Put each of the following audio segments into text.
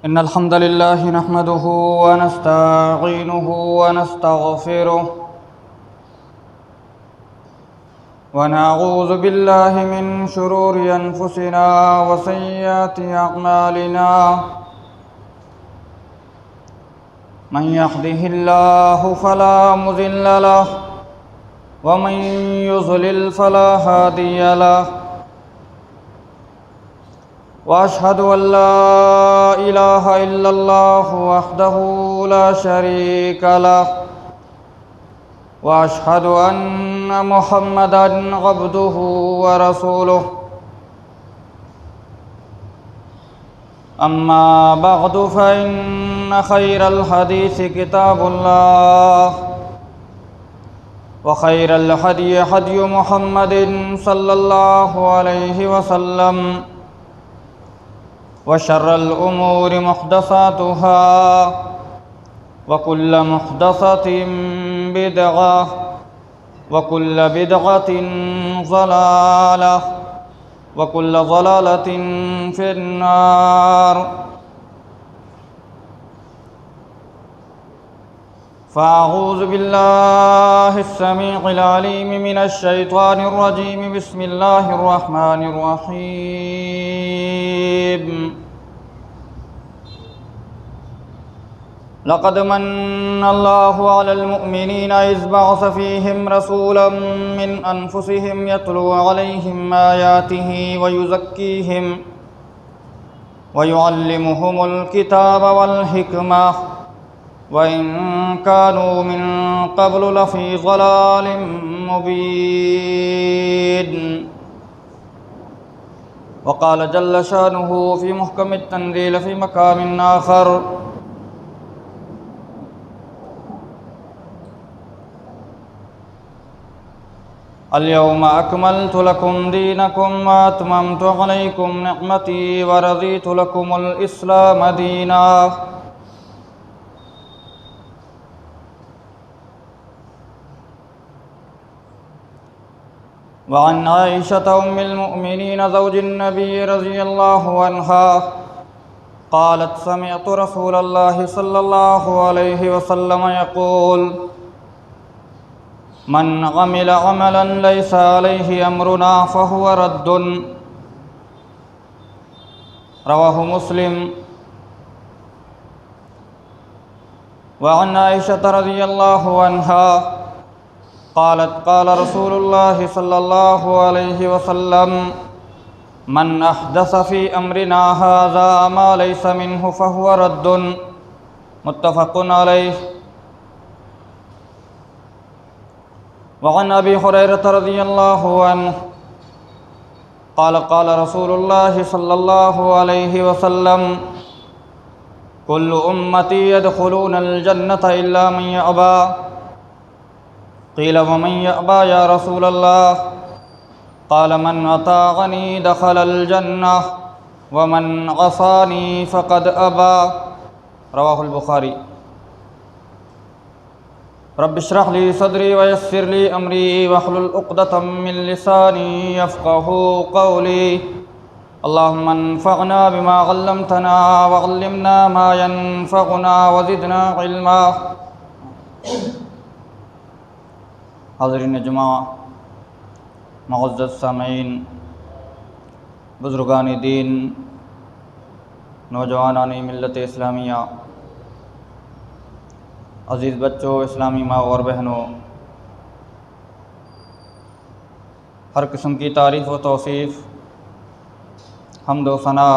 إن الحمد لله نحمده ونستعينه ونستغفره ونعوذ بالله من شرور أنفسنا وسيئات أعمالنا من يهده الله فلا مضل له ومن يضلل فلا هادي له وأشهد أن لا إله إلا الله وحده لا شريك له وأشهد أن محمدًا عبده ورسوله أما بعد فإن خير الحديث كتاب الله وخير الهدي هدي محمد صلى الله عليه وسلم وشر الأمور محدثاتها وكل محدثة بدعة وكل بدعة ضلالة وكل ضلالة في النار. فأعوذ بالله السميع العليم من الشيطان الرجيم. بسم الله الرحمن الرحيم. لقد من الله على المؤمنين إذ بعث فيهم رسولا من أنفسهم يتلو عليهم آياته ويزكيهم ويعلمهم الكتاب والحكمة وإن كانوا من قبل لفي ضلال مبين. وقال جل شانه في محكم التنزيل في مقام آخر: اليوم أكملت لكم دينكم وأتممت عليكم نعمتي ورضيت لكم الإسلام دينا. وعن عائشة أم المؤمنين زوج النبي رضي الله عنها قالت: سمعت رسول الله صلى الله عليه وسلم يقول: من عمل عملا ليس عليه أمرنا فهو رد. رواه مسلم. وعن عائشة رضي الله عنها قالت: قال رسول الله صلى الله عليه وسلم: من أحدث في أمرنا هذا ما ليس منه فهو رد. متفق عليه. وعن أبي هريرة رضي الله عنه قال: قال رسول الله صلى الله عليه وسلم: كل أمتي يدخلون الجنة إلا من يأبى. قيل: ومن يأبى يا رسول الله؟ قال: من أطاعني دخل الجنة ومن عصاني فقد أبى. رواه البخاري. رب اشرح لي صدري ويسر لي أمري واحلل عقدة من لساني يفقهوا قولي. اللهم انفعنا بما علمتنا وعلمنا ما ينفعنا وزدنا علما. حاضرین جماعہ، معزز سامعین، بزرگان دین، نوجوانان ملت اسلامیہ، عزیز بچوں، اسلامی ماں اور بہنوں، ہر قسم کی تعریف و توصیف، حمد و ثنا،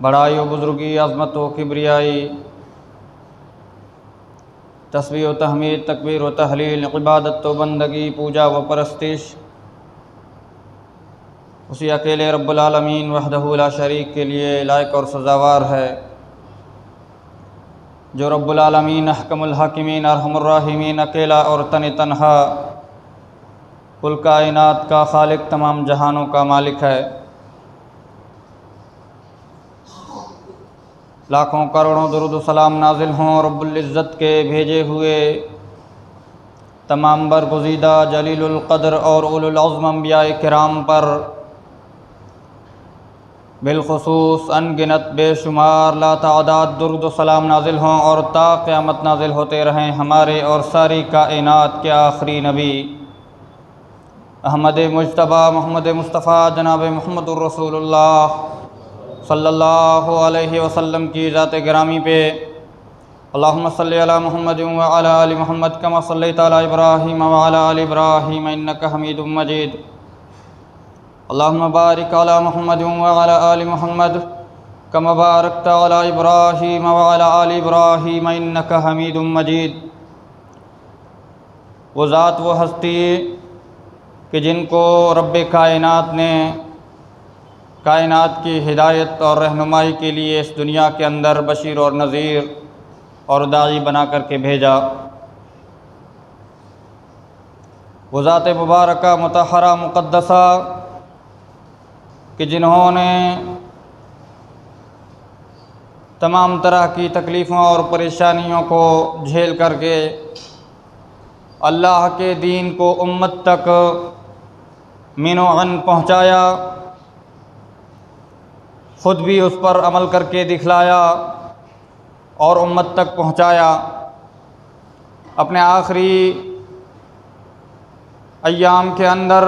بڑائی و بزرگی، عظمت و کبریائی، تسبیح و تحمید، تکبیر و تحلیل، عبادت و بندگی، پوجا و پرستش اسی اکیلے رب العالمین وحدہ لا شریک کے لیے لائق اور سزاوار ہے، جو رب العالمین احکم الحاکمین ارحم الراحمین، اکیلا اور تنہا، کل کائنات کا خالق، تمام جہانوں کا مالک ہے۔ لاکھوں کروڑوں درود و سلام نازل ہوں رب العزت کے بھیجے ہوئے تمام برگزیدہ جلیل القدر اور اولو العزم انبیاء کرام پر، بالخصوص ان گنت بے شمار لا تعداد درود و سلام نازل ہوں اور تا قیامت نازل ہوتے رہیں ہمارے اور ساری کائنات کے آخری نبی احمد مجتبی محمد مصطفیٰ جناب محمد الرسول اللہ صلی اللہ علیہ وسلم کی ذات گرامی پہ اللہم صلی علی محمد وعلی آل محمد کما صلیت علی ابراہیم وعلی آل ابراہیم انک حمید مجید اللہم بارک علی محمد وعلی آل محمد کما بارکت علی ابراہیم وعلی آل ابراہیم انک حمید مجید۔ وہ ذات وہ ہستی کہ جن کو رب کائنات نے کائنات کی ہدایت اور رہنمائی کے لیے اس دنیا کے اندر بشیر اور نذیر اور داعی بنا کر کے بھیجا، وہ ذات مبارکہ مطہرہ مقدسہ کہ جنہوں نے تمام طرح کی تکلیفوں اور پریشانیوں کو جھیل کر کے اللہ کے دین کو امت تک من و عن پہنچایا، خود بھی اس پر عمل کر کے دکھلایا اور امت تک پہنچایا۔ اپنے آخری ایام کے اندر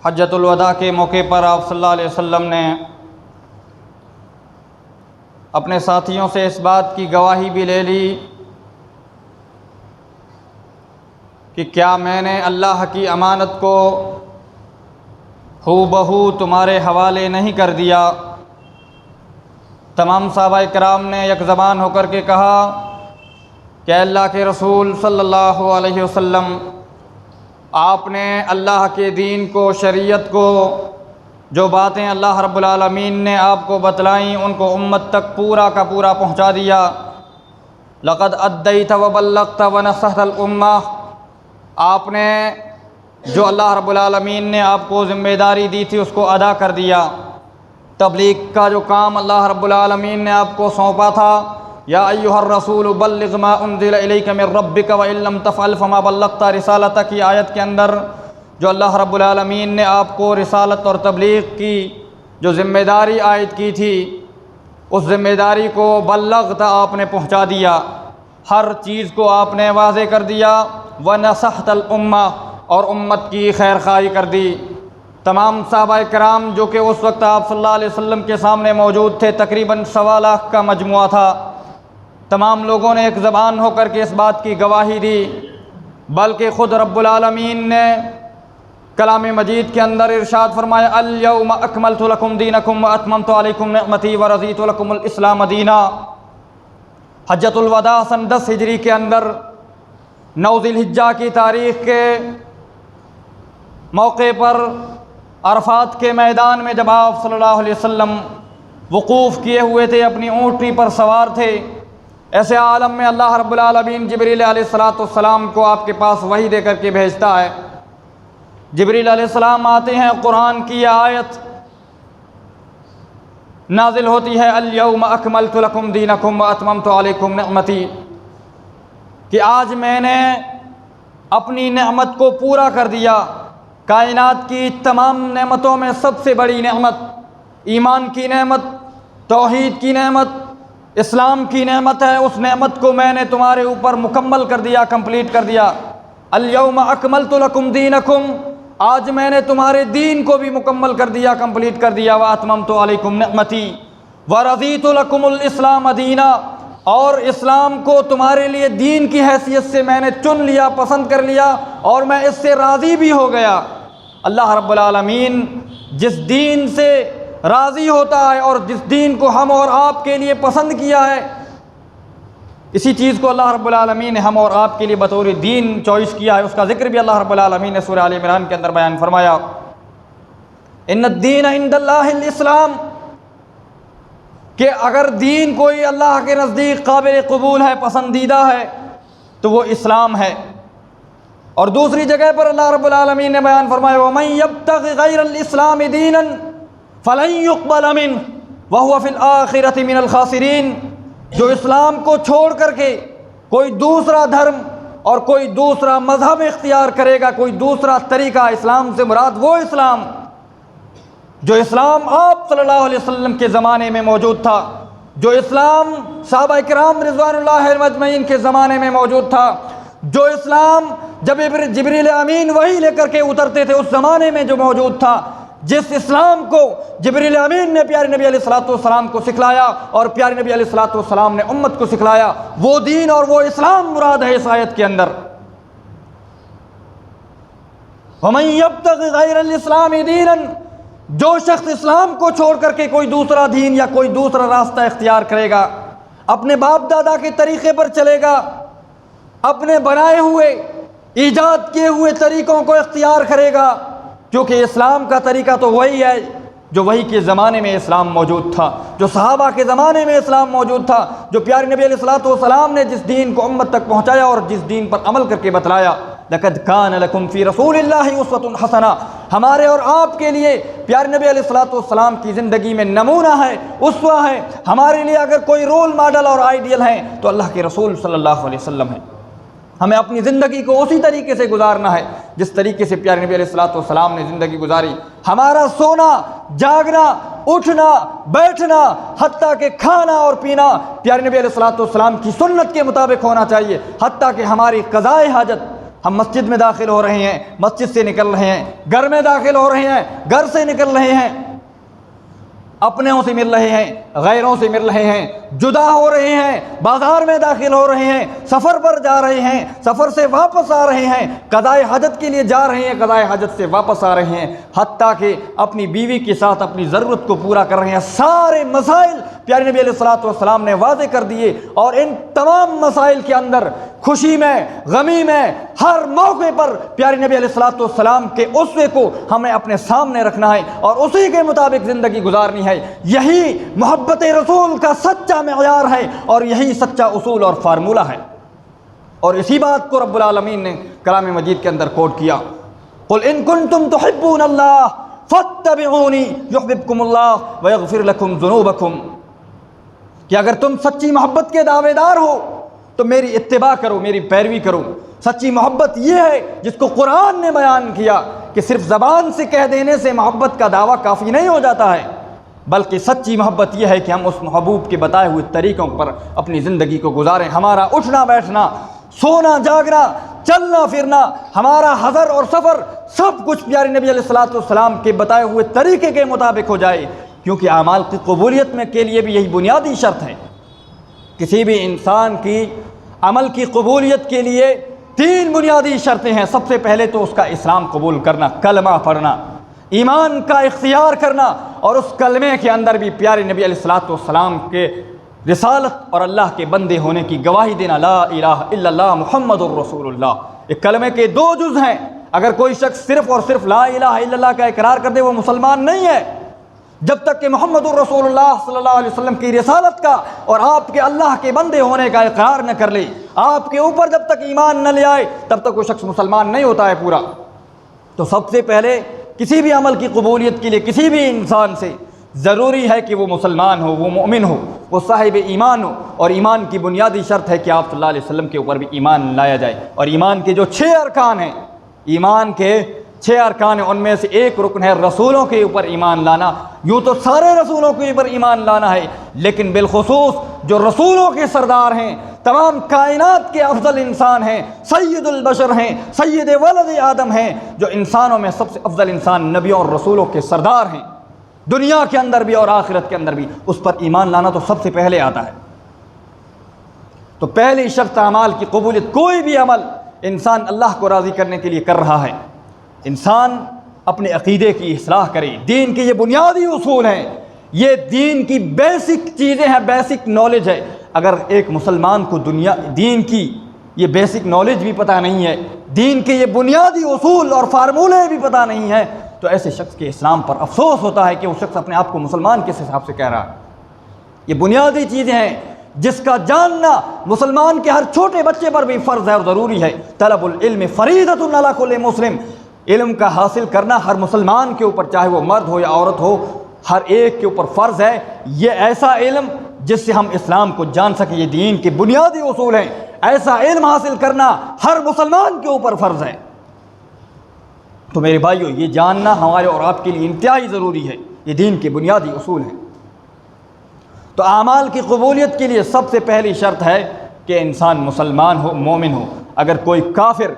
حجۃ الوداع کے موقع پر آپ صلی اللہ علیہ وسلم نے اپنے ساتھیوں سے اس بات کی گواہی بھی لے لی کہ کیا میں نے اللہ کی امانت کو ہو بہو تمہارے حوالے نہیں کر دیا؟ تمام صحابہ کرام نے یک زبان ہو کر کے کہا کہ اللہ کے رسول صلی اللہ علیہ وسلم، آپ نے اللہ کے دین کو، شریعت کو، جو باتیں اللہ رب العالمین نے آپ کو بتلائیں ان کو امت تک پورا کا پورا پہنچا دیا۔ لقد ادیت وبلغت ونصحت الامہ، آپ نے جو اللہ رب العالمین نے آپ کو ذمہ داری دی تھی اس کو ادا کر دیا۔ تبلیغ کا جو کام اللہ رب العالمین نے آپ کو سونپا تھا، یا ایھا الرسول بلغ ما انزل الیک من ربک وان لم تفعل فما بلغت رسالتہ کی آیت کے اندر جو اللہ رب العالمین نے آپ کو رسالت اور تبلیغ کی جو ذمہ داری عائد کی تھی، اس ذمہ داری کو بلغت، آپ نے پہنچا دیا، ہر چیز کو آپ نے واضح کر دیا۔ ونصحت الامہ، اور امت کی خیر خواہی کر دی۔ تمام صحابہ کرام جو کہ اس وقت آپ صلی اللہ علیہ وسلم کے سامنے موجود تھے، تقریباً 1.25 لاکھ کا مجموعہ تھا، تمام لوگوں نے ایک زبان ہو کر کے اس بات کی گواہی دی، بلکہ خود رب العالمین نے کلام مجید کے اندر ارشاد فرمایا الیوم اکملت لکم دینکم واتممت علیکم نعمتی ورضیت لکم الاسلام دینا۔ حجۃ الوداع سن 10 ہجری کے اندر 9 ذی الحجہ کی تاریخ کے موقع پر عرفات کے میدان میں جب آپ صلی اللہ علیہ وسلم وقوف کیے ہوئے تھے، اپنی اونٹنی پر سوار تھے، ایسے عالم میں اللہ رب العالمین جبریل علیہ السلام کو آپ کے پاس وحی دے کر کے بھیجتا ہے۔ جبریل علیہ السلام آتے ہیں، قرآن کی یہ آیت نازل ہوتی ہے الیوم اکملت لکم دینکم واتممت علیکم نعمتی، کہ آج میں نے اپنی نعمت کو پورا کر دیا۔ کائنات کی تمام نعمتوں میں سب سے بڑی نعمت ایمان کی نعمت، توحید کی نعمت، اسلام کی نعمت ہے، اس نعمت کو میں نے تمہارے اوپر مکمل کر دیا، کمپلیٹ کر دیا۔ الیوم اکملت لکم دینکم، آج میں نے تمہارے دین کو بھی مکمل کر دیا، کمپلیٹ کر دیا۔ واتممت علیکم نعمتی ورضیت لکم الاسلام دینا، اور اسلام کو تمہارے لیے دین کی حیثیت سے میں نے چن لیا، پسند کر لیا، اور میں اس سے راضی بھی ہو گیا۔ اللہ رب العالمین جس دین سے راضی ہوتا ہے اور جس دین کو ہم اور آپ کے لیے پسند کیا ہے، اسی چیز کو اللہ رب العالمین نے ہم اور آپ کے لیے بطور دین چوائس کیا ہے۔ اس کا ذکر بھی اللہ رب العالمین نے سورہ آل عمران کے اندر بیان فرمایا، ان الدین عند اللہ الاسلام، کہ اگر دین کوئی اللہ کے نزدیک قابل قبول ہے، پسندیدہ ہے، تو وہ اسلام ہے۔ اور دوسری جگہ پر اللہ رب العالمین نے بیان فرمایا وَمَن يَبْتَغِ غَيْرَ الْإِسْلَامِ دِينًا فَلَن يُقْبَلَ مِنْهُ وَهُوَ فِي الْآخِرَةِ مِنَ الْخَاسِرِينَ، جو اسلام کو چھوڑ کر کے کوئی دوسرا دھرم اور کوئی دوسرا مذہب اختیار کرے گا، کوئی دوسرا طریقہ، اسلام سے مراد وہ اسلام جو اسلام آپ صلی اللہ علیہ وسلم کے زمانے میں موجود تھا، جو اسلام صحابہ کرام رضوان اللہ علیہم اجمعین کے زمانے میں موجود تھا، جو اسلام جب جبریل امین وحی لے کر کے اترتے تھے اس زمانے میں جو موجود تھا، جس اسلام کو جبریل امین نے پیارے نبی علیہ الصلوۃ والسلام کو سکھلایا اور پیارے نبی علیہ الصلوۃ والسلام نے امت کو سکھلایا، وہ دین اور وہ اسلام مراد ہے اس آیت کے اندر۔ وَمَن يَبْتَغِ غَيْرَ الْإِسْلَامِ دِينًا، جو شخص اسلام کو چھوڑ کر کے کوئی دوسرا دین یا کوئی دوسرا راستہ اختیار کرے گا، اپنے باپ دادا کے طریقے پر چلے گا، اپنے بنائے ہوئے ایجاد کیے ہوئے طریقوں کو اختیار کرے گا، کیونکہ اسلام کا طریقہ تو وہی ہے جو وہی کے زمانے میں اسلام موجود تھا، جو صحابہ کے زمانے میں اسلام موجود تھا، جو پیارے نبی علیہ الصلوۃ والسلام نے جس دین کو امت تک پہنچایا اور جس دین پر عمل کر کے بتلایا۔ لَقَدْ كَانَ لَكُمْ فِي رَسُولِ اللَّهِ أُسْوَةٌ حَسَنَةٌ، ہمارے اور آپ کے لیے پیارے نبی علیہ الصلوۃ والسلام کی زندگی میں نمونہ ہے، اسوہ ہے۔ ہمارے لیے اگر کوئی رول ماڈل اور آئیڈیل ہیں تو اللہ کے رسول صلی اللہ علیہ وسلم ہے۔ ہمیں اپنی زندگی کو اسی طریقے سے گزارنا ہے جس طریقے سے پیارے نبی علیہ الصلوۃ والسلام نے زندگی گزاری۔ ہمارا سونا، جاگنا، اٹھنا، بیٹھنا، حتیٰ کہ کھانا اور پینا پیارے نبی علیہ الصلوۃ والسلام کی سنت کے مطابق ہونا چاہیے، حتیٰ کہ ہماری قضائے حاجت، ہم مسجد میں داخل ہو رہے ہیں، مسجد سے نکل رہے ہیں، گھر میں داخل ہو رہے ہیں، گھر سے نکل رہے ہیں، اپنوں سے مل رہے ہیں، غیروں سے مل رہے ہیں، جدا ہو رہے ہیں، بازار میں داخل ہو رہے ہیں، سفر پر جا رہے ہیں، سفر سے واپس آ رہے ہیں، قضائے حاجت کے لیے جا رہے ہیں، قضائے حاجت سے واپس آ رہے ہیں، حتیٰ کہ اپنی بیوی کے ساتھ اپنی ضرورت کو پورا کر رہے ہیں۔ سارے مسائل پیارے نبی علیہ الصلوۃ والسلام نے واضح کر دیے، اور ان تمام مسائل کے اندر خوشی میں، غمی میں، ہر موقع پر پیارے نبی علیہ الصلوۃ والسلام کے اسوے کو ہمیں اپنے سامنے رکھنا ہے اور اسی کے مطابق زندگی گزارنی ہے۔ یہی محبت رسول کا سچا معیار ہے اور یہی سچا اصول اور فارمولہ ہے، اور اسی بات کو رب العالمین نے کلام مجید کے اندر کوٹ کیا، قل ان کنتم تحبون اللہ فاتبعونی یحببکم اللہ ویغفر لکم ذنوبکم، کہ اگر تم سچی محبت کے دعوے دار ہو تو میری اتباع کرو، میری پیروی کرو۔ سچی محبت یہ ہے جس کو قرآن نے بیان کیا کہ صرف زبان سے کہہ دینے سے محبت کا دعویٰ کافی نہیں ہو جاتا ہے، بلکہ سچی محبت یہ ہے کہ ہم اس محبوب کے بتائے ہوئے طریقوں پر اپنی زندگی کو گزاریں۔ ہمارا اٹھنا بیٹھنا، سونا جاگنا، چلنا پھرنا، ہمارا حضر اور سفر سب کچھ پیارے نبی علیہ الصلوۃ والسلام کے بتائے ہوئے طریقے کے مطابق ہو جائے، کیونکہ اعمال کی قبولیت میں کے لیے بھی یہی بنیادی شرط ہے۔ کسی بھی انسان کی عمل کی قبولیت کے لیے 3 بنیادی شرطیں ہیں۔ سب سے پہلے تو اس کا اسلام قبول کرنا، کلمہ پڑھنا، ایمان کا اختیار کرنا، اور اس کلمے کے اندر بھی پیارے نبی علیہ الصلوۃ والسلام کے رسالت اور اللہ کے بندے ہونے کی گواہی دینا، لا الہ الا اللہ محمد الرسول اللہ۔ ایک کلمے کے 2 جز ہیں، اگر کوئی شخص صرف اور صرف لا الہ الا اللہ کا اقرار کر دے وہ مسلمان نہیں ہے، جب تک کہ محمد الرسول اللہ صلی اللہ علیہ وسلم کی رسالت کا اور آپ کے اللہ کے بندے ہونے کا اقرار نہ کر لے، آپ کے اوپر جب تک ایمان نہ لے آئے تب تک وہ شخص مسلمان نہیں ہوتا ہے پورا۔ تو سب سے پہلے کسی بھی عمل کی قبولیت کے لیے کسی بھی انسان سے ضروری ہے کہ وہ مسلمان ہو، وہ مومن ہو، وہ صاحب ایمان ہو، اور ایمان کی بنیادی شرط ہے کہ آپ صلی اللہ علیہ وسلم کے اوپر بھی ایمان لایا جائے۔ اور ایمان کے جو 6 ارکان ہیں، ایمان کے 6 ارکان ہیں، ان میں سے ایک رکن ہے رسولوں کے اوپر ایمان لانا۔ یوں تو سارے رسولوں کے اوپر ایمان لانا ہے، لیکن بالخصوص جو رسولوں کے سردار ہیں، تمام کائنات کے افضل انسان ہیں، سید البشر ہیں، سید ولد آدم ہیں، جو انسانوں میں سب سے افضل انسان، نبیوں اور رسولوں کے سردار ہیں، دنیا کے اندر بھی اور آخرت کے اندر بھی، اس پر ایمان لانا تو سب سے پہلے آتا ہے۔ تو پہلی شرط اعمال کی قبولیت، کوئی بھی عمل انسان اللہ کو راضی کرنے کے لیے کر رہا ہے، انسان اپنے عقیدے کی اصلاح کرے۔ دین کے یہ بنیادی اصول ہیں، یہ دین کی بیسک چیزیں ہیں، بیسک نالج ہے۔ اگر ایک مسلمان کو دین کی یہ بیسک نالج بھی پتہ نہیں ہے، دین کے یہ بنیادی اصول اور فارمولے بھی پتہ نہیں ہے، تو ایسے شخص کے اسلام پر افسوس ہوتا ہے کہ وہ شخص اپنے آپ کو مسلمان کس حساب سے کہہ رہا ہے۔ یہ بنیادی چیزیں ہیں جس کا جاننا مسلمان کے ہر چھوٹے بچے پر بھی فرض ہے اور ضروری ہے۔ طلب العلم فریضۃ علی کل مسلم، علم کا حاصل کرنا ہر مسلمان کے اوپر، چاہے وہ مرد ہو یا عورت ہو، ہر ایک کے اوپر فرض ہے۔ یہ ایسا علم جس سے ہم اسلام کو جان سکیں، یہ دین کے بنیادی اصول ہیں، ایسا علم حاصل کرنا ہر مسلمان کے اوپر فرض ہے۔ تو میرے بھائیو، یہ جاننا ہمارے اور آپ کے لیے انتہائی ضروری ہے یہ دین کے بنیادی اصول ہیں۔ تو اعمال کی قبولیت کے لیے سب سے پہلی شرط ہے کہ انسان مسلمان ہو، مومن ہو۔ اگر کوئی کافر،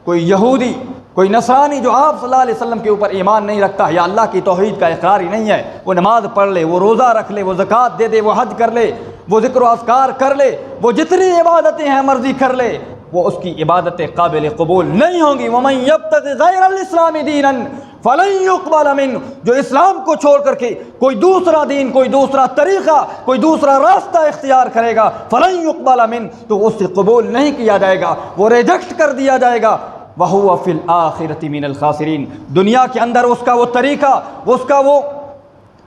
کوئی یہودی، کوئی نصرانی جو آپ صلی اللہ علیہ وسلم کے اوپر ایمان نہیں رکھتا، یا اللہ کی توحید کا اقرار ہی نہیں ہے، وہ نماز پڑھ لے، وہ روزہ رکھ لے، وہ زکوٰۃ دے دے، وہ حج کر لے، وہ ذکر و اذکار کر لے، وہ جتنی عبادتیں ہیں مرضی کر لے، وہ اس کی عبادتیں قابل قبول نہیں ہوں گی۔ وَمَن يَبْتَغِ غَيْرَ الْإِسْلَامِ دِينًا فَلَن يُقْبَلَ مِنْهُ، جو اسلام کو چھوڑ کر کے کوئی دوسرا دین، کوئی دوسرا طریقہ، کوئی دوسرا راستہ اختیار کرے گا، فَلَن يُقْبَلَ مِنْهُ، تو اس سے قبول نہیں کیا جائے گا، وہ ریجیکٹ کر دیا جائے گا۔ وَهُوَ فِي الْآخِرَةِ مِنَ الْخَاسِرِينَ، دنیا کے اندر اس کا وہ طریقہ، اس کا وہ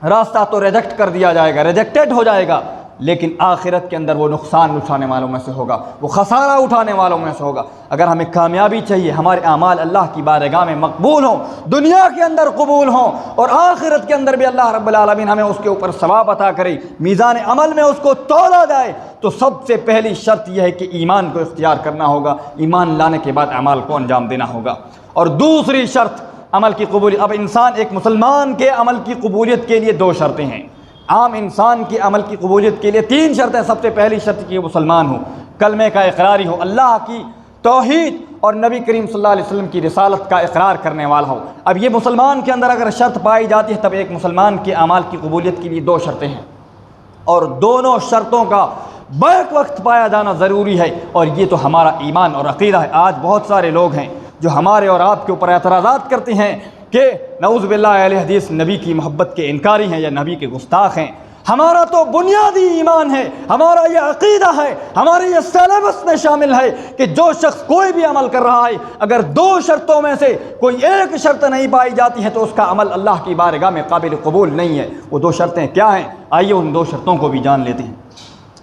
راستہ تو ریجیکٹ کر دیا جائے گا، ریجیکٹڈ ہو جائے گا، لیکن آخرت کے اندر وہ نقصان اٹھانے والوں میں سے ہوگا، وہ خسارہ اٹھانے والوں میں سے ہوگا۔ اگر ہمیں کامیابی چاہیے، ہمارے اعمال اللہ کی بارگاہ میں مقبول ہوں، دنیا کے اندر قبول ہوں، اور آخرت کے اندر بھی اللہ رب العالمین ہمیں اس کے اوپر ثواب عطا کرے، میزان عمل میں اس کو تولا جائے، تو سب سے پہلی شرط یہ ہے کہ ایمان کو اختیار کرنا ہوگا، ایمان لانے کے بعد اعمال کو انجام دینا ہوگا۔ اور دوسری شرط عمل کی قبولیت، اب انسان، ایک مسلمان کے عمل کی قبولیت کے لیے دو شرطیں ہیں، عام انسان کی عمل کی قبولیت کے لیے تین شرطیں۔ سب سے پہلی شرط کہ وہ مسلمان ہو، کلمے کا اقراری ہو، اللہ کی توحید اور نبی کریم صلی اللہ علیہ وسلم کی رسالت کا اقرار کرنے والا ہو۔ اب یہ مسلمان کے اندر اگر شرط پائی جاتی ہے، تب ایک مسلمان کے اعمال کی قبولیت کے لیے دو شرطیں ہیں، اور دونوں شرطوں کا بیک وقت پایا جانا ضروری ہے، اور یہ تو ہمارا ایمان اور عقیدہ ہے۔ آج بہت سارے لوگ ہیں جو ہمارے اور آپ کے اوپر اعتراضات کرتے ہیں کہ نعوذ باللہ اہل حدیث نبی کی محبت کے انکاری ہیں یا نبی کے گستاخ ہیں۔ ہمارا تو بنیادی ایمان ہے، ہمارا یہ عقیدہ ہے، ہمارے یہ سیلیبس میں شامل ہے کہ جو شخص کوئی بھی عمل کر رہا ہے، اگر دو شرطوں میں سے کوئی ایک شرط نہیں پائی جاتی ہے تو اس کا عمل اللہ کی بارگاہ میں قابل قبول نہیں ہے۔ وہ دو شرطیں کیا ہیں؟ آئیے ان دو شرطوں کو بھی جان لیتے ہیں۔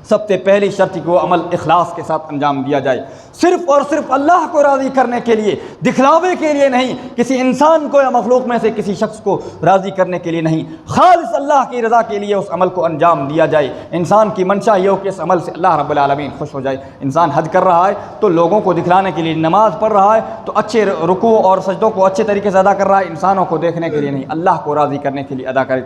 سب سے پہلی شرط کہ وہ عمل اخلاص کے ساتھ انجام دیا جائے، صرف اور صرف اللہ کو راضی کرنے کے لیے، دکھلاوے کے لیے نہیں، کسی انسان کو یا مخلوق میں سے کسی شخص کو راضی کرنے کے لیے نہیں، خالص اللہ کی رضا کے لیے اس عمل کو انجام دیا جائے۔ انسان کی منشا یہ ہو کہ اس عمل سے اللہ رب العالمین خوش ہو جائے۔ انسان حج کر رہا ہے تو لوگوں کو دکھلانے کے لیے، نماز پڑھ رہا ہے تو اچھے رکوع اور سجدوں کو اچھے طریقے سے ادا کر رہا ہے، انسانوں کو دیکھنے کے لیے نہیں، اللہ کو راضی کرنے کے لیے ادا کرے۔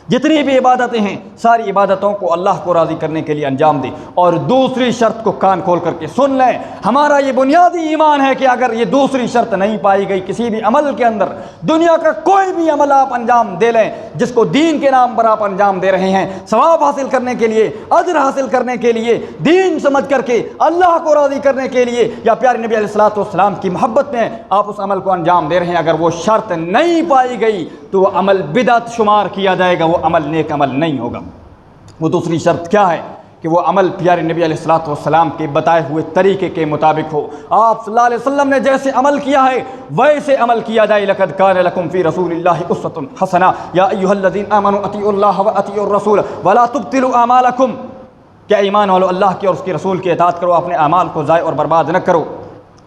جتنی بھی عبادتیں ہیں ساری عبادتوں کو اللہ کو راضی کرنے کے لیے انجام دیں۔ اور دوسری شرط کو کان کھول کر کے سن لیں، ہمارا یہ بنیادی ایمان ہے کہ اگر یہ دوسری شرط نہیں پائی گئی کسی بھی عمل کے اندر، دنیا کا کوئی بھی عمل آپ انجام دے لیں جس کو دین کے نام پر آپ انجام دے رہے ہیں، ثواب حاصل کرنے کے لیے، اجر حاصل کرنے کے لیے، دین سمجھ کر کے اللہ کو راضی کرنے کے لیے، یا پیارے نبی علیہ الصلوۃ والسلام کی محبت میں آپ اس عمل کو انجام دے رہے ہیں، اگر وہ شرط نہیں پائی گئی تو وہ عمل بدعت شمار کیا جائے گا، وہ عمل نیک عمل نہیں ہوگا۔ وہ دوسری شرط کیا ہے؟ کہ وہ عمل پیارے نبی علیہ الصلوۃ والسلام کے بتائے ہوئے طریقے کے مطابق ہو، آپ صلی اللہ علیہ وسلم نے جیسے عمل کیا ہے ویسے عمل کیا جائے۔ لقد کان لکم فی رسول اللہ اسوۃ حسنہ یا ایھا الذین آمنوا اطیعوا اللہ واطیعوا الرسول ولا تبطلوا اعمالکم، کیا ایمان والو اللہ کی اور اس کے رسول کی اطاعت کرو، اپنے اعمال کو ضائع اور برباد نہ کرو۔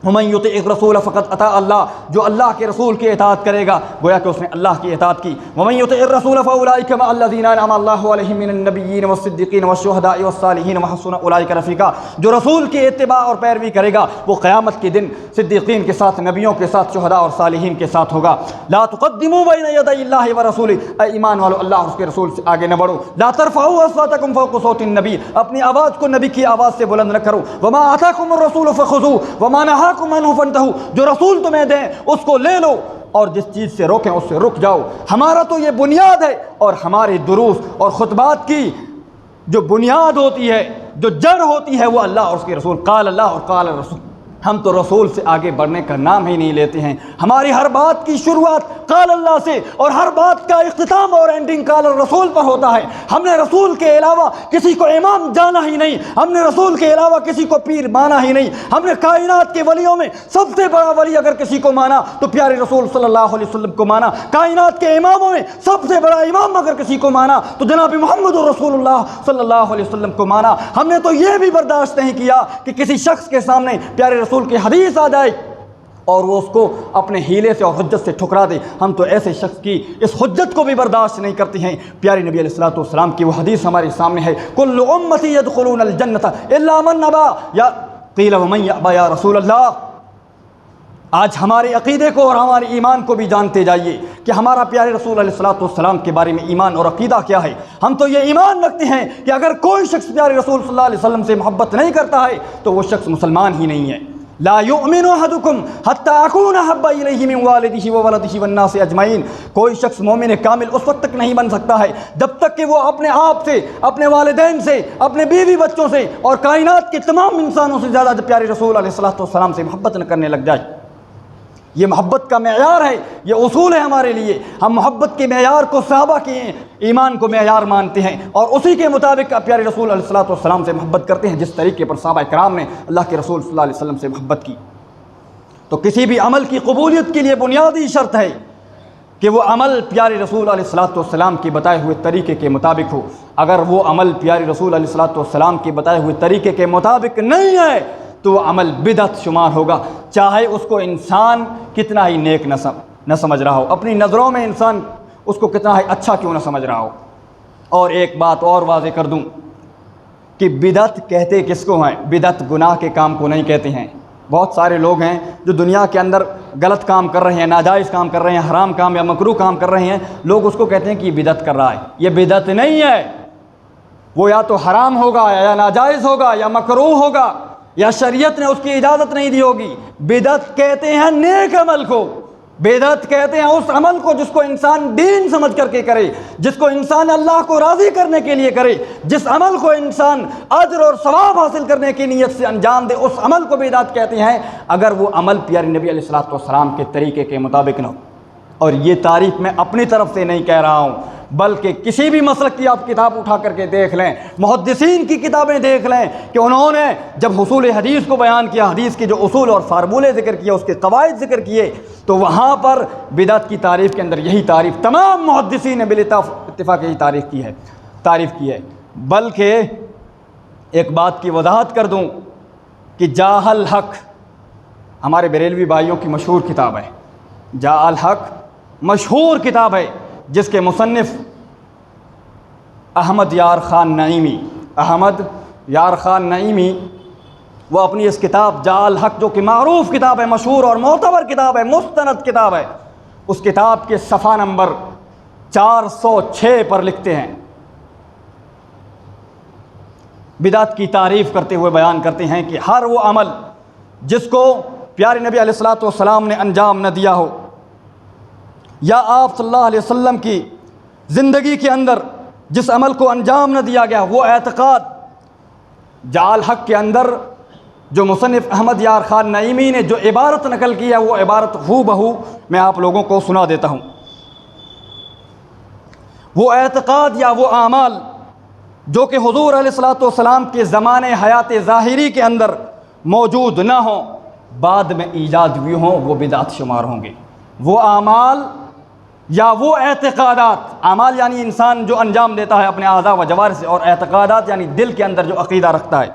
ومن یطع الرسول فقد اطاع اللہ، جو اللہ کے رسول کی اطاعت کرے گا گویا کہ اس نے اللہ کی اطاعت کی۔ ومن یطع الرسول فاولئک مع الذین انعم اللہ علیہم من النبیین والصدیقین والشہداء والصالحین وحسن اولئک رفیقا، جو رسول کی اتباع اور پیروی کرے گا وہ قیامت کے دن صدیقین کے ساتھ، نبیوں کے ساتھ، شہداء اور صالحین کے ساتھ ہوگا۔ لا تقدموا بین یدی اللہ ورسولہ، اے ایمان والو اللہ اور اس کے رسول سے آگے نہ بڑھو۔ لا ترفعوا اصواتکم فوق صوت النبی، اپنی آواز کو نبی کی آواز سے بلند نہ کرو۔ وما آتاکم الرسول فخذوہ وما نہاکم عنہ فانتہوا، جو رسول تمہیں دیں اس کو لے لو اور جس چیز سے روکیں اس سے رک جاؤ۔ ہمارا تو یہ بنیاد ہے، اور ہمارے دروس اور خطبات کی جو بنیاد ہوتی ہے، جو جڑ ہوتی ہے، وہ اللہ اور اس کے رسول، قال اللہ اور قال الرسول۔ ہم تو رسول سے آگے بڑھنے کا نام ہی نہیں لیتے ہیں، ہماری ہر بات کی شروعات قال اللہ سے اور ہر بات کا اختتام اور اینڈنگ قال الرسول پر ہوتا ہے۔ ہم نے رسول کے علاوہ کسی کو امام جانا ہی نہیں، ہم نے رسول کے علاوہ کسی کو پیر مانا ہی نہیں، ہم نے کائنات کے ولیوں میں سب سے بڑا ولی اگر کسی کو مانا تو پیارے رسول صلی اللہ علیہ وسلم کو مانا، کائنات کے اماموں میں سب سے بڑا امام اگر کسی کو مانا تو جناب محمد رسول اللہ صلی اللہ علیہ وسلم کو مانا۔ ہم نے تو یہ بھی برداشت نہیں کیا کہ کسی شخص کے سامنے پیارے رسول کی حدیث آ جائے اور وہ اس کو اپنے ہیلے سے اور حجت سے ٹھکرا دے، ہم تو ایسے شخص کی اس حجت کو بھی برداشت نہیں کرتے ہیں۔ پیارے نبی علیہ الصلوۃ والسلام کی وہ حدیث ہمارے سامنے ہے، کل امتی یدخلون الجنۃ الا من ابا، یا قیل ومن یابى یا رسول اللہ، آج ہمارے عقیدے کو اور ہمارے ایمان کو بھی جانتے جائیے کہ ہمارا پیارے رسول علیہ الصلوۃ والسلام کے بارے میں ایمان اور عقیدہ کیا ہے۔ ہم تو یہ ایمان رکھتے ہیں کہ اگر کوئی شخص پیارے رسول صلی اللہ علیہ وسلم سے محبت نہیں کرتا ہے تو وہ شخص مسلمان ہی نہیں ہے۔ لا یؤمن احدکم حتی اکون احب الیہ من والدہ وولدہ والناس اجمعین، کوئی شخص مومن کامل اس وقت تک نہیں بن سکتا ہے جب تک کہ وہ اپنے آپ سے، اپنے والدین سے، اپنے بیوی بچوں سے اور کائنات کے تمام انسانوں سے زیادہ پیارے رسول علیہ الصلوۃ والسلام سے محبت نہ کرنے لگ جائے۔ یہ محبت کا معیار ہے، یہ اصول ہے ہمارے لیے۔ ہم محبت کے معیار کو صحابہ کے ایمان کو معیار مانتے ہیں اور اسی کے مطابق پیارے رسول علیہ الصلوۃ والسلام سے محبت کرتے ہیں جس طریقے پر صحابہ کرام نے اللہ کے رسول صلی اللہ علیہ وسلم سے محبت کی۔ تو کسی بھی عمل کی قبولیت کے لیے بنیادی شرط ہے کہ وہ عمل پیارے رسول علیہ الصلوۃ والسلام کے بتائے ہوئے طریقے کے مطابق ہو۔ اگر وہ عمل پیارے رسول علیہ الصلوۃ والسلام کے بتائے ہوئے طریقے کے مطابق نہیں ہے تو وہ عمل بدعت شمار ہوگا، چاہے اس کو انسان کتنا ہی نیک نہ سمجھ رہا ہو، اپنی نظروں میں انسان اس کو کتنا ہی اچھا کیوں نہ سمجھ رہا ہو۔ اور ایک بات اور واضح کر دوں کہ بدعت کہتے کس کو ہیں؟ بدعت گناہ کے کام کو نہیں کہتے ہیں۔ بہت سارے لوگ ہیں جو دنیا کے اندر غلط کام کر رہے ہیں، ناجائز کام کر رہے ہیں، حرام کام یا مکروہ کام کر رہے ہیں، لوگ اس کو کہتے ہیں کہ یہ بدعت کر رہا ہے۔ یہ بدعت نہیں ہے، وہ یا تو حرام ہوگا یا ناجائز ہوگا یا مکروہ ہوگا یا شریعت نے اس کی اجازت نہیں دی ہوگی۔ بدعت کہتے ہیں نیک عمل کو، بدعت کہتے ہیں اس عمل کو جس کو انسان دین سمجھ کر کے کرے، جس کو انسان اللہ کو راضی کرنے کے لیے کرے، جس عمل کو انسان اجر اور ثواب حاصل کرنے کی نیت سے انجام دے، اس عمل کو بدعت کہتے ہیں اگر وہ عمل پیارے نبی علیہ الصلوۃ والسلام کے طریقے کے مطابق نہ ہو۔ اور یہ تعریف میں اپنی طرف سے نہیں کہہ رہا ہوں، بلکہ کسی بھی مسلک کی آپ کتاب اٹھا کر کے دیکھ لیں، محدثین کی کتابیں دیکھ لیں کہ انہوں نے جب حصول حدیث کو بیان کیا، حدیث کے جو اصول اور فارمولے ذکر کیے، اس کے قواعد ذکر کیے، تو وہاں پر بدعت کی تعریف کے اندر یہی تعریف تمام محدثین نے بالاتفاق یہی تعریف کی ہے۔ بلکہ ایک بات کی وضاحت کر دوں کہ جاء الحق ہمارے بریلوی بھائیوں کی مشہور کتاب ہے، جاء الحق مشہور کتاب ہے جس کے مصنف احمد یار خان نعیمی، وہ اپنی اس کتاب جاء الحق جو کہ معروف کتاب ہے، مشہور اور معتبر کتاب ہے، مستند کتاب ہے، اس کتاب کے صفحہ نمبر 406 پر لکھتے ہیں، بدعت کی تعریف کرتے ہوئے بیان کرتے ہیں کہ ہر وہ عمل جس کو پیارے نبی علیہ الصلوۃ والسلام نے انجام نہ دیا ہو یا آپ صلی اللہ علیہ وسلم کی زندگی کے اندر جس عمل کو انجام نہ دیا گیا، وہ اعتقاد جاء الحق کے اندر جو مصنف احمد یار خان نعیمی نے جو عبارت نقل کی ہے، وہ عبارت ہو بہو میں آپ لوگوں کو سنا دیتا ہوں۔ وہ اعتقاد یا وہ اعمال جو کہ حضور علیہ الصلوۃ والسلام کے زمانے حیات ظاہری کے اندر موجود نہ ہوں، بعد میں ایجاد ہوئے ہوں، وہ بدعت شمار ہوں گے۔ وہ اعمال یا وہ اعتقادات، اعمال یعنی انسان جو انجام دیتا ہے اپنے اعضاء و جوارح سے، اور اعتقادات یعنی دل کے اندر جو عقیدہ رکھتا ہے،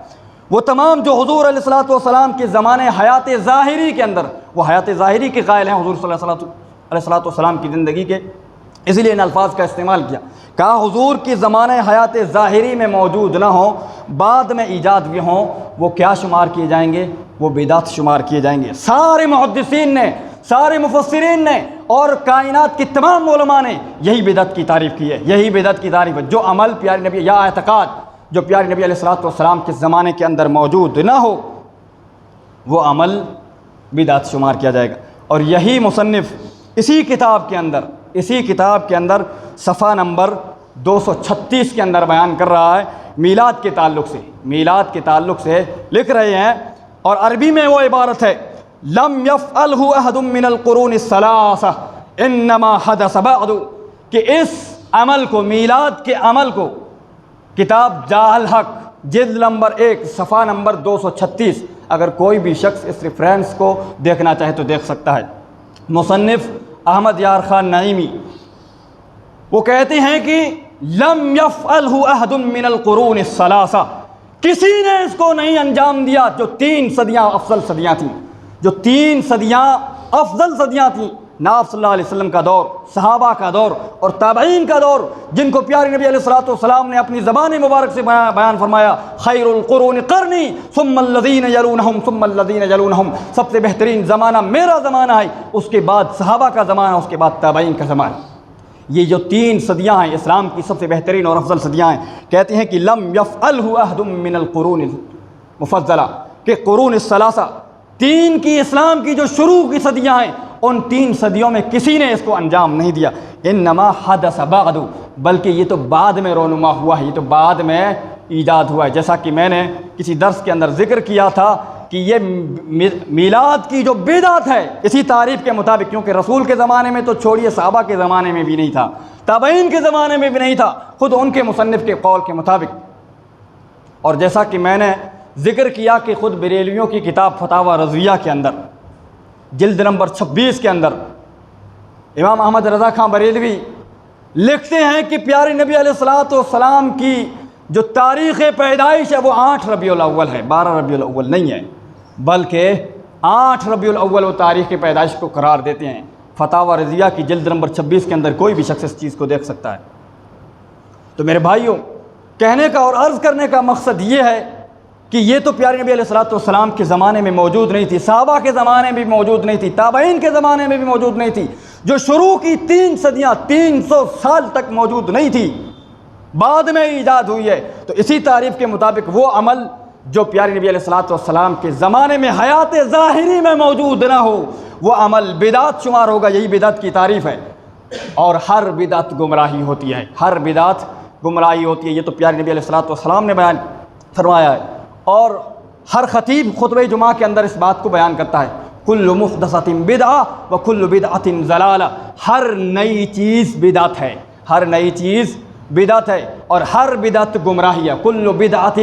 وہ تمام جو حضور علیہ الصلوۃ والسلام کے زمانے حیات ظاہری کے اندر، وہ حیات ظاہری کے قائل ہیں حضور صلی اللہ علیہ الصلوۃ والسلام کی زندگی کے، اسی لیے ان الفاظ کا استعمال کیا، کہا حضور کی زمانے حیات ظاہری میں موجود نہ ہوں، بعد میں ایجاد ہوئے ہوں، وہ کیا شمار کیے جائیں گے؟ وہ بدعت شمار کیے جائیں گے۔ سارے محدثین نے، سارے مفسرین نے اور کائنات کی تمام علماء نے یہی بدعت کی تعریف کی ہے، یہی بدعت کی تعریف ہے۔ جو عمل پیارے نبی یا اعتقاد جو پیارے نبی علیہ الصلوۃ والسلام کے زمانے کے اندر موجود نہ ہو، وہ عمل بدعت شمار کیا جائے گا۔ اور یہی مصنف اسی کتاب کے اندر صفحہ نمبر 236 کے اندر بیان کر رہا ہے، میلاد کے تعلق سے لکھ رہے ہیں، اور عربی میں وہ عبارت ہے، لم یفعلہ احد من القرون الثلاثہ انما حدث بعد، کہ اس عمل کو، میلاد کے عمل کو، کتاب جاء الحق جلد نمبر 1 صفحہ نمبر 236، اگر کوئی بھی شخص اس ریفرنس کو دیکھنا چاہے تو دیکھ سکتا ہے۔ مصنف احمد یار خان نعیمی وہ کہتے ہیں کہ لم یفعلہ احد من القرون الثلاثہ، کسی نے اس کو نہیں انجام دیا جو 3 صدیاں افضل صدیاں تھیں، جو 3 صدیاں افضل صدیاں تھیں، آپ صلی اللہ علیہ وسلم کا دور، صحابہ کا دور اور تابعین کا دور، جن کو پیارے نبی علیہ الصلوۃ والسلام نے اپنی زبان مبارک سے بیان فرمایا، خیر القرون قرنی ثم الذین یلونہم ثم الذین یلونہم، سب سے بہترین زمانہ میرا زمانہ ہے، اس کے بعد صحابہ کا زمانہ، اس کے بعد تابعین کا زمانہ۔ یہ جو 3 صدیاں ہیں اسلام کی سب سے بہترین اور افضل صدیاں ہیں، کہتے ہیں کہ لم یفعلہ احد من القرون المفضلہ، کہ قرون الثلاثہ 3 کی اسلام کی جو شروع کی صدیاں ہیں، ان 3 صدیوں میں کسی نے اس کو انجام نہیں دیا۔ انما حدث بعد، بلکہ یہ تو بعد میں رونما ہوا ہے، یہ تو بعد میں ایجاد ہوا ہے۔ جیسا کہ میں نے کسی درس کے اندر ذکر کیا تھا کہ یہ میلاد کی جو بدعت ہے، اسی تعریف کے مطابق، کیونکہ رسول کے زمانے میں تو چھوڑیے، صحابہ کے زمانے میں بھی نہیں تھا، تابعین کے زمانے میں بھی نہیں تھا، خود ان کے مصنف کے قول کے مطابق۔ اور جیسا کہ میں نے ذکر کیا کہ خود بریلویوں کی کتاب فتاوی رضویہ کے اندر جلد نمبر 26 کے اندر امام احمد رضا خان بریلوی لکھتے ہیں کہ پیارے نبی علیہ الصلوۃ والسلام کی جو تاریخ پیدائش ہے وہ 8 ربیع الاول ہے، 12 ربیع الاول نہیں ہے، بلکہ 8 ربیع الاول وہ تاریخ کی پیدائش کو قرار دیتے ہیں۔ فتاوی رضویہ کی جلد نمبر 26 کے اندر کوئی بھی شخص اس چیز کو دیکھ سکتا ہے۔ تو میرے بھائیوں، کہنے کا اور عرض کرنے کا مقصد یہ ہے کہ یہ تو پیارے نبی علیہ الصلوۃ والسلام کے زمانے میں موجود نہیں تھی، صحابہ کے زمانے میں بھی موجود نہیں تھی، تابعین کے زمانے میں بھی موجود نہیں تھی، جو شروع کی 3 صدیاں 300 سال تک موجود نہیں تھی، بعد میں ایجاد ہوئی ہے۔ تو اسی تعریف کے مطابق وہ عمل جو پیارے نبی علیہ الصلوۃ والسلام کے زمانے میں حیات ظاہری میں موجود نہ ہو، وہ عمل بدعت شمار ہوگا، یہی بدعت کی تعریف ہے۔ اور ہر بدعت گمراہی ہوتی ہے، ہر بدعت گمراہی ہوتی ہے، یہ تو پیارے نبی علیہ الصلوۃ والسلام نے بیان فرمایا ہے۔ اور ہر خطیب خطبہ جمعہ کے اندر اس بات کو بیان کرتا ہے، کل محدثۃ بدعہ وکل بدعۃ ضلالہ، ہر نئی چیز بدعت ہے، ہر نئی چیز بدعت ہے، اور ہر بدعت گمراہی ہے، کل بدعۃ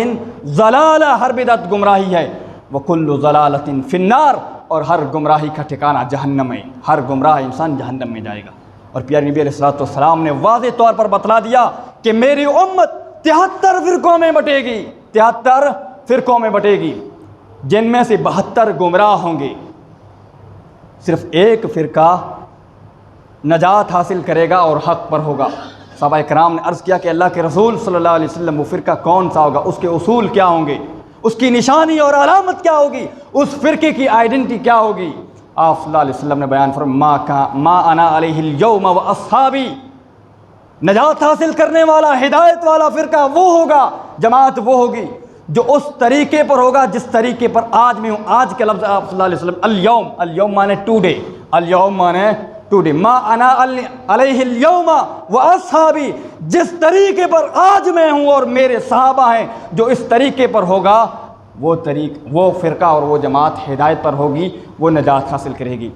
ضلالہ، ہر بدعت گمراہی ہے، وکل ضلالۃ فی النار، اور ہر گمراہی کا ٹھکانہ جہنم ہے، ہر گمراہ انسان جہنم میں جائے گا۔ اور پیارے نبی علیہ الصلوۃ والسلام نے واضح طور پر بتلا دیا کہ میری امت 73 فرقوں میں بٹے گی، 73 فرقوں میں بٹے گی، جن میں سے 72 گمراہ ہوں گے، صرف ایک فرقہ نجات حاصل کرے گا اور حق پر ہوگا۔ صحابہ کرام نے عرض کیا کہ اللہ کے رسول صلی اللہ علیہ وسلم وہ فرقہ کون سا ہوگا، اس کے اصول کیا ہوں گے، اس کی نشانی اور علامت کیا ہوگی، اس فرقے کی آئیڈنٹی کیا ہوگی؟ آپ صلی اللہ علیہ وسلم نے بیان فرمایا ما انا علیہ الیوم و اصحابی، نجات حاصل کرنے والا، ہدایت والا فرقہ وہ ہوگا، جماعت وہ ہوگی جو اس طریقے پر ہوگا جس طریقے پر آج میں ہوں۔ آج کے لفظ آپ صلی اللہ علیہ وسلم الیوم، الیوم مانے ٹوڈے، الیوم مانے ٹوڈے، ما انا علیہ الیوم و اصحابی، جس طریقے پر آج میں ہوں اور میرے صحابہ ہیں، جو اس طریقے پر ہوگا وہ فرقہ اور وہ جماعت ہدایت پر ہوگی، وہ نجات حاصل کرے گی۔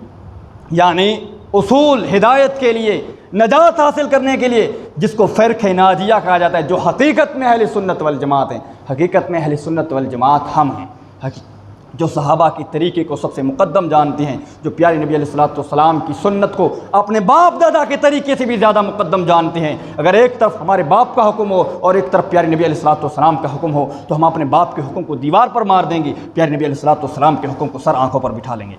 یعنی اصول ہدایت کے لیے، نجات حاصل کرنے کے لیے، جس کو فرقہ ناجیہ کہا جاتا ہے، جو حقیقت میں اہل سنت والجماعت ہیں، حقیقت میں اہل سنت والجماعت ہم ہیں، جو صحابہ کی طریقے کو سب سے مقدم جانتے ہیں، جو پیارے نبی علیہ الصلوۃ والسلام کی سنت کو اپنے باپ دادا کے طریقے سے بھی زیادہ مقدم جانتے ہیں۔ اگر ایک طرف ہمارے باپ کا حکم ہو اور ایک طرف پیارے نبی علیہ الصلوۃ والسلام کا حکم ہو، تو ہم اپنے باپ کے حکم کو دیوار پر مار دیں گے، پیارے نبی علیہ الصلوۃ والسلام کے حکم کو سر آنکھوں پر بٹھا لیں گے۔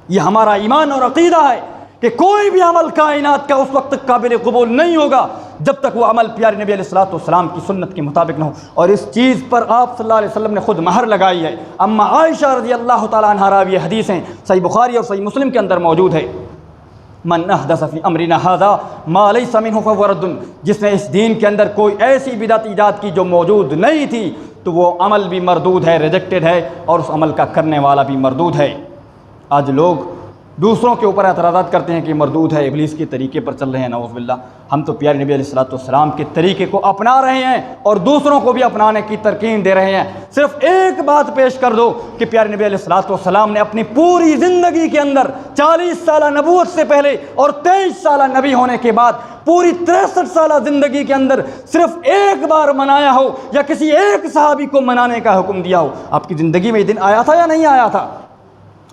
یہ ہمارا ایمان اور عقیدہ ہے کہ کوئی بھی عمل کائنات کا اس وقت تک قابل قبول نہیں ہوگا جب تک وہ عمل پیارے نبی علیہ الصلوۃ والسلام کی سنت کے مطابق نہ ہو۔ اور اس چیز پر آپ صلی اللہ علیہ وسلم نے خود مہر لگائی ہے۔ اما عائشہ رضی اللہ تعالیٰ عنہا راوی حدیث ہیں، صحیح بخاری اور صحیح مسلم کے اندر موجود ہے، من احدث فی امرنا ھذا ما لیس منہ فہو رد، جس نے اس دین کے اندر کوئی ایسی بدعت ایجاد کی جو موجود نہیں تھی تو وہ عمل بھی مردود ہے، ریجیکٹڈ ہے، اور اس عمل کا کرنے والا بھی مردود ہے۔ آج لوگ دوسروں کے اوپر اعتراضات کرتے ہیں کہ مردود ہے، ابلیس کے طریقے پر چل رہے ہیں، نعوذ باللہ۔ ہم تو پیارے نبی علیہ الصلوۃ والسلام کے طریقے کو اپنا رہے ہیں اور دوسروں کو بھی اپنانے کی ترغیب دے رہے ہیں۔ صرف ایک بات پیش کر دو کہ پیارے نبی علیہ الصلوۃ والسلام نے اپنی پوری زندگی کے اندر 40 سالہ نبوت سے پہلے اور 23 سالہ نبی ہونے کے بعد پوری 63 سالہ زندگی کے اندر صرف ایک بار منایا ہو یا کسی ایک صحابی کو منانے کا حکم دیا ہو۔ آپ کی زندگی میں یہ دن آیا تھا یا نہیں آیا تھا؟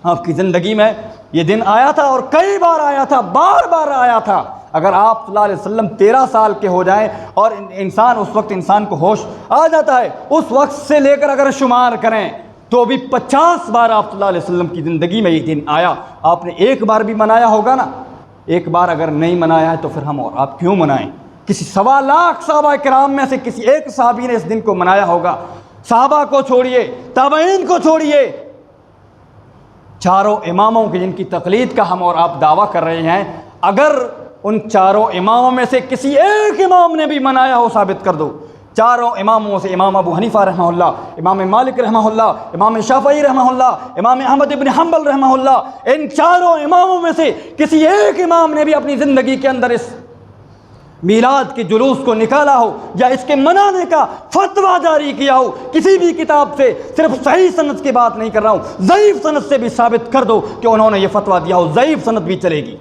آپ کی زندگی میں یہ دن آیا تھا، اور کئی بار آیا تھا، بار بار آیا تھا۔ اگر آپ صلی اللہ علیہ وسلم 13 سال کے ہو جائیں اور اس وقت انسان کو ہوش آ جاتا ہے، اس وقت سے لے کر اگر شمار کریں تو بھی 50 بار آپ صلی اللہ علیہ وسلم کی زندگی میں یہ دن آیا، آپ نے ایک بار بھی منایا ہوگا نا؟ ایک بار اگر نہیں منایا ہے تو پھر ہم اور آپ کیوں منائیں؟ کسی 1.25 لاکھ صحابہ کرام میں سے کسی ایک صحابی نے اس دن کو منایا ہوگا۔ صحابہ کو چھوڑیے، تابعین کو چھوڑیے، چاروں اماموں کی جن کی تقلید کا ہم اور آپ دعویٰ کر رہے ہیں، اگر ان چاروں اماموں میں سے کسی ایک امام نے بھی منایا ہو ثابت کر دو۔ چاروں اماموں سے امام ابو حنیفہ رحمہ اللہ، امام مالک رحمہ اللہ، امام شافعی رحمہ اللہ، امام احمد بن حنبل رحمہ اللہ، ان چاروں اماموں میں سے کسی ایک امام نے بھی اپنی زندگی کے اندر اس میلاد کے جلوس کو نکالا ہو یا اس کے منانے کا فتویٰ جاری کیا ہو کسی بھی کتاب سے، صرف صحیح سند کی بات نہیں کر رہا ہوں، ضعیف سند سے بھی ثابت کر دو کہ انہوں نے یہ فتویٰ دیا ہو، ضعیف سند بھی چلے گی۔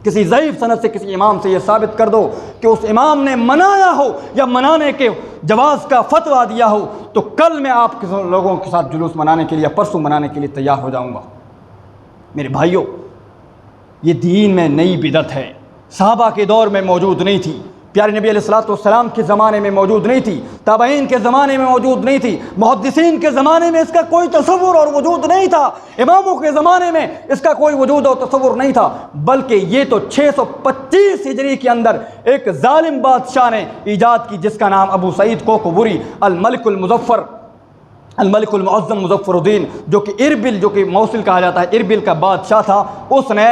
کسی ضعیف سند سے کسی امام سے یہ ثابت کر دو کہ اس امام نے منایا ہو یا منانے کے جواز کا فتویٰ دیا ہو، تو کل میں آپ کے لوگوں کے ساتھ جلوس منانے کے لیے، پرسوں منانے کے لیے تیار ہو جاؤں گا۔ میرے بھائیوں، یہ دین میں نئی بدعت ہے، صحابہ کے دور میں موجود نہیں تھی، پیارے نبی علیہ الصلوۃ والسلام کے زمانے میں موجود نہیں تھی، تابعین کے زمانے میں موجود نہیں تھی، محدثین کے زمانے میں اس کا کوئی تصور اور وجود نہیں تھا، اماموں کے زمانے میں اس کا کوئی وجود اور تصور نہیں تھا، بلکہ یہ تو 625 ہجری کے اندر ایک ظالم بادشاہ نے ایجاد کی، جس کا نام ابو سعید کوکبری الملک المظفر، الملک المعظم مظفر الدین، جو کہ اربل، جو کہ موصل کہا جاتا ہے، اربل کا بادشاہ تھا، اس نے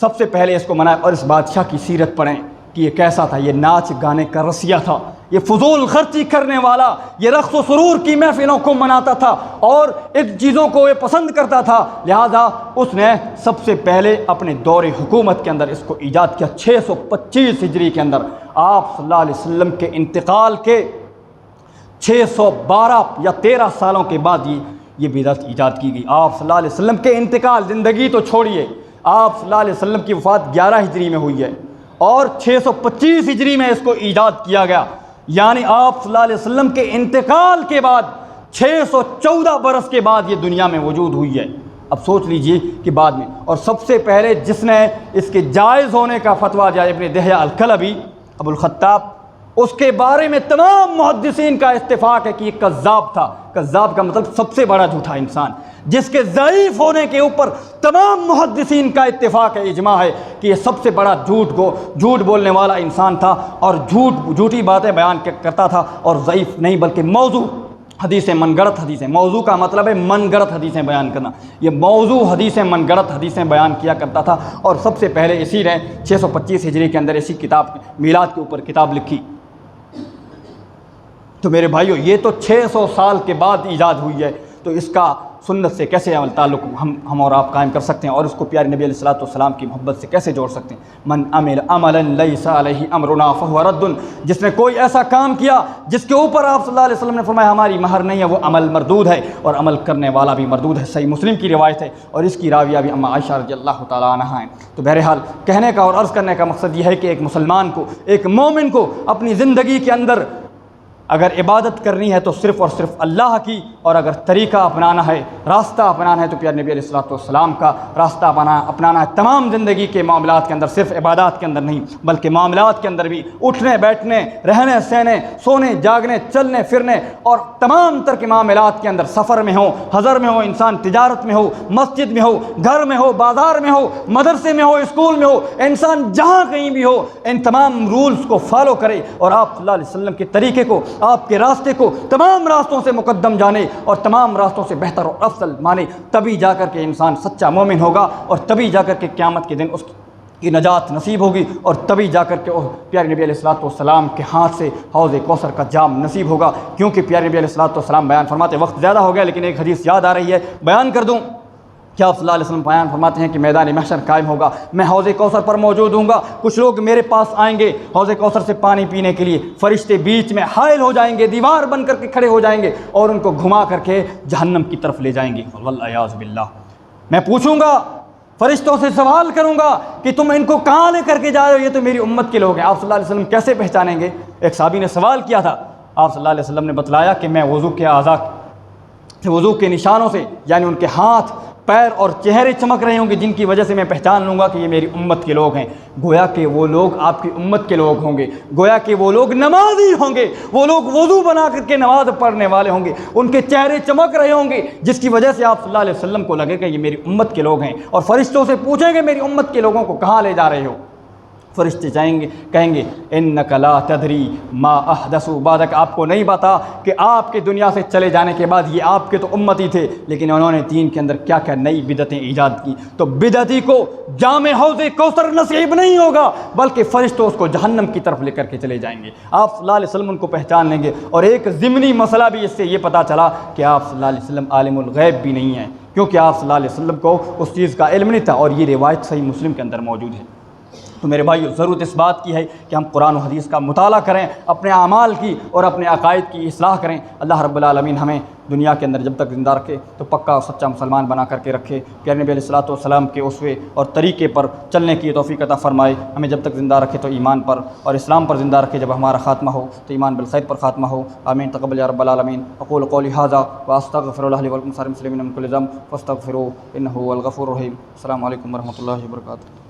سب سے پہلے اس کو منایا۔ اور اس بادشاہ کی سیرت پڑھیں کہ یہ کیسا تھا، یہ ناچ گانے کا رسیہ تھا، یہ فضول خرچی کرنے والا، یہ رقص و سرور کی محفلوں کو مناتا تھا اور ان چیزوں کو یہ پسند کرتا تھا، لہذا اس نے سب سے پہلے اپنے دور حکومت کے اندر اس کو ایجاد کیا۔ 625 ہجری کے اندر آپ صلی اللہ علیہ وسلم کے انتقال کے 612 یا 13 سالوں کے بعد یہ بدعت ایجاد کی گئی۔ آپ صلی اللہ علیہ وسلم کے انتقال، زندگی تو چھوڑیے، آپ صلی اللہ علیہ وسلم کی وفات 11 ہجری میں ہوئی ہے اور 625 ہجری میں اس کو ایجاد کیا گیا، یعنی آپ صلی اللہ علیہ وسلم کے انتقال کے بعد 614 برس کے بعد یہ دنیا میں وجود ہوئی ہے۔ اب سوچ لیجئے کہ بعد میں، اور سب سے پہلے جس نے اس کے جائز ہونے کا فتویٰ دیا ابن دہیہ الکلبی ابو الخطاب، اس کے بارے میں تمام محدثین کا اتفاق ہے کہ یہ کذاب تھا۔ کذاب کا مطلب سب سے بڑا جھوٹا انسان، جس کے ضعیف ہونے کے اوپر تمام محدثین کا اتفاق ہے، اجماع ہے کہ یہ سب سے بڑا جھوٹ بولنے والا انسان تھا اور جھوٹی باتیں بیان کرتا تھا، اور ضعیف نہیں بلکہ موضوع حدیثیں، من گڑت حدیثیں، موضوع کا مطلب ہے من گڑت حدیثیں بیان کرنا، یہ موضوع حدیثیں، من گڑت حدیثیں بیان کیا کرتا تھا، اور سب سے پہلے اسی نے 625 ہجری کے اندر اسی کتاب میلاد کے اوپر کتاب لکھی۔ تو میرے بھائیوں، یہ تو 600 سال کے بعد ایجاد ہوئی ہے، تو اس کا سنت سے کیسے تعلق ہم اور آپ قائم کر سکتے ہیں، اور اس کو پیارے نبی علیہ الصلوۃ والسلام کی محبت سے کیسے جوڑ سکتے ہیں؟ من عمل عملا لیس علیہ امرنا فہو رد، جس نے کوئی ایسا کام کیا جس کے اوپر آپ صلی اللہ علیہ وسلم نے فرمایا ہماری مہر نہیں ہے، وہ عمل مردود ہے، اور عمل کرنے والا بھی مردود ہے۔ صحیح مسلم کی روایت ہے، اور اس کی راویہ بھی اما عائشہ رضی اللہ تعالیٰ عنہا ہیں۔ تو بہرحال کہنے کا اور عرض کرنے کا مقصد یہ ہے کہ ایک مسلمان کو، ایک مومن کو اپنی زندگی کے اندر اگر عبادت کرنی ہے تو صرف اور صرف اللہ کی، اور اگر طریقہ اپنانا ہے، راستہ اپنانا ہے، تو پیارے نبی علیہ الصلوۃ والسلام کا راستہ اپنانا ہے تمام زندگی کے معاملات کے اندر، صرف عبادات کے اندر نہیں بلکہ معاملات کے اندر بھی، اٹھنے بیٹھنے، رہنے سہنے، سونے جاگنے، چلنے پھرنے، اور تمام تر کے معاملات کے اندر، سفر میں ہو، حضر میں ہو انسان، تجارت میں ہو، مسجد میں ہو، گھر میں ہو، بازار میں ہو، مدرسے میں ہو، اسکول میں ہو، انسان جہاں کہیں بھی ہو، ان تمام رولز کو فالو کرے، اور آپ صلی اللہ علیہ وسلم کے طریقے کو، آپ کے راستے کو تمام راستوں سے مقدم جانے اور تمام راستوں سے بہتر اور افضل مانے، تبھی جا کر کے انسان سچا مومن ہوگا، اور تبھی جا کر کے قیامت کے دن اس کی نجات نصیب ہوگی، اور تبھی جا کر کے پیارے نبی علیہ الصلوۃ والسلام کے ہاتھ سے حوض کوثر کا جام نصیب ہوگا۔ کیونکہ پیارے نبی علیہ الصلوۃ والسلام بیان فرماتے، وقت زیادہ ہو گیا لیکن ایک حدیث یاد آ رہی ہے، بیان کر دوں کہ آپ صلی اللہ علیہ وسلم بیان فرماتے ہیں کہ میدان محشر قائم ہوگا، میں حوض کوثر پر موجود ہوں گا، کچھ لوگ میرے پاس آئیں گے حوض کوثر سے پانی پینے کے لیے، فرشتے بیچ میں حائل ہو جائیں گے، دیوار بن کر کے کھڑے ہو جائیں گے، اور ان کو گھما کر کے جہنم کی طرف لے جائیں گے، والعیاذ باللہ۔ میں پوچھوں گا، فرشتوں سے سوال کروں گا کہ تم ان کو کہاں لے کر کے جا رہے ہو، یہ تو میری امت کے لوگ ہیں، آپ صلی اللہ علیہ وسلم کیسے پہچانیں گے؟ ایک صحابی نے سوال کیا تھا، آپ صلی اللہ علیہ وسلم نے بتلایا کہ میں وضو کے اعضاء، وضو کے نشانوں سے، یعنی ان کے ہاتھ پیر اور چہرے چمک رہے ہوں گے جن کی وجہ سے میں پہچان لوں گا کہ یہ میری امت کے لوگ ہیں۔ گویا کہ وہ لوگ آپ کی امت کے لوگ ہوں گے، گویا کہ وہ لوگ نمازی ہوں گے، وہ لوگ وضو بنا کر کے نماز پڑھنے والے ہوں گے، ان کے چہرے چمک رہے ہوں گے جس کی وجہ سے آپ صلی اللہ علیہ وسلم کو لگے کہ یہ میری امت کے لوگ ہیں، اور فرشتوں سے پوچھیں گے میری امت کے لوگوں کو کہاں لے جا رہے ہو؟ فرشتے جائیں گے، کہیں گے انک لا تدری ما احدثوا بعدک، آپ کو نہیں پتا کہ آپ کے دنیا سے چلے جانے کے بعد یہ آپ کے تو امتی تھے لیکن انہوں نے دین کے اندر کیا کیا نئی بدعتیں ایجاد کی۔ تو بدعتی کو جام حوض کوثر نصیب نہیں ہوگا بلکہ فرشتے اس کو جہنم کی طرف لے کر کے چلے جائیں گے۔ آپ صلی اللہ علیہ وسلم ان کو پہچان لیں گے۔ اور ایک ضمنی مسئلہ بھی اس سے یہ پتہ چلا کہ آپ صلی اللہ علیہ وسلم عالم الغیب بھی نہیں ہیں، کیونکہ آپ صلی اللہ علیہ وسلم کو اس چیز کا علم نہیں تھا، اور یہ روایت صحیح مسلم کے اندر موجود ہے۔ تو میرے بھائیو، ضرورت اس بات کی ہے کہ ہم قرآن و حدیث کا مطالعہ کریں، اپنے اعمال کی اور اپنے عقائد کی اصلاح کریں۔ اللہ رب العالمین ہمیں دنیا کے اندر جب تک زندہ رکھے تو پکا اور سچا مسلمان بنا کر کے رکھے، پیارے نبی علیہ الصلوۃ والسلام کے اسوے اور طریقے پر چلنے کی توفیق عطا فرمائے۔ ہمیں جب تک زندہ رکھے تو ایمان پر اور اسلام پر زندہ رکھے، جب ہمارا خاتمہ ہو تو ایمان بالخیر پر خاتمہ ہو۔ آمین تقبل یا رب العالمین۔ اقول قولی ھذا واستغفر اللہ لی ولکم سائر المسلمین من کل ذنب فاستغفروہ انہ هو الغفور الرحیم۔ السلام علیکم ورحمۃ اللہ وبرکاتہ۔